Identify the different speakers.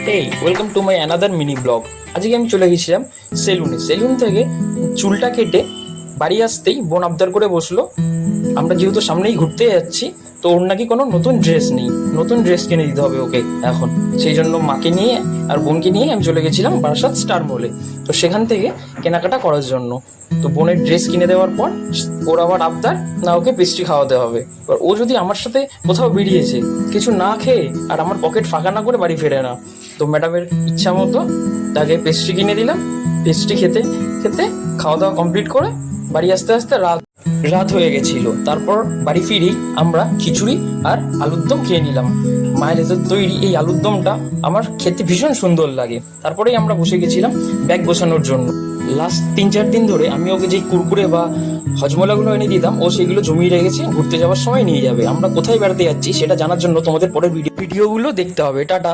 Speaker 1: Hey welcome to my another mini blog. আজকে আমি চলে গেছিলাম সেলুন থেকে চুলটা কেটে বাড়ি আসতেই বোন আবদার করে বসলো, আমরা যেহেতু সামনেই ঘুরতে যাচ্ছি তো ওর নাকি কোনো নতুন ড্রেস নেই, নতুন ড্রেস কিনে দিতে হবে ওকে এখন। সেই জন্য মাকে নিয়ে আর বোনকে নিয়ে আমি চলে গেছিলাম বারাসাত স্টার মলে। তো সেখান থেকে কেনাকাটা করার জন্য তো বোনের ড্রেস কিনে দেওয়ার পর ওর আবার আবদার না ওকে পেস্ট্রি খাওয়াতে হবে। এবার ও যদি আমার সাথে কোথাও বেরিয়েছে কিছু না খেয়ে আর আমার পকেট ফাঁকা না করে বাড়ি ফেরে না, তো ম্যাডামের ইচ্ছা মতো তাকে পেস্ট্রি কিনে দিলাম। পেস্ট্রি খেতে খেতে খাওয়া দাওয়া কমপ্লিট করে বাড়ি আসতে আসতে রাত হয়ে গেছিল। তারপর বাড়ি ফিরেই আমরা খিচুড়ি আর আলুর দম খেয়ে নিলাম। মায়ের হাতের তৈরি এই আলুর দমটা আমার খেতে ভীষণ সুন্দর লাগে। তারপরেই আমরা বসে গেছিলাম ব্যাগ গোছানোর জন্য। লাস্ট 3-4 দিন ধরে আমি ওকে যেই কুরকুরে বা হজমলাগুলো এনে দিতাম ও সেগুলো জমিয়ে রেখেছে, ঘুরতে যাওয়ার সময় নিয়ে যাবে। আমরা কোথায় বেড়াতে যাচ্ছি সেটা জানার জন্য তোমাদের পরের ভিডিওগুলো দেখতে হবে। টাটা।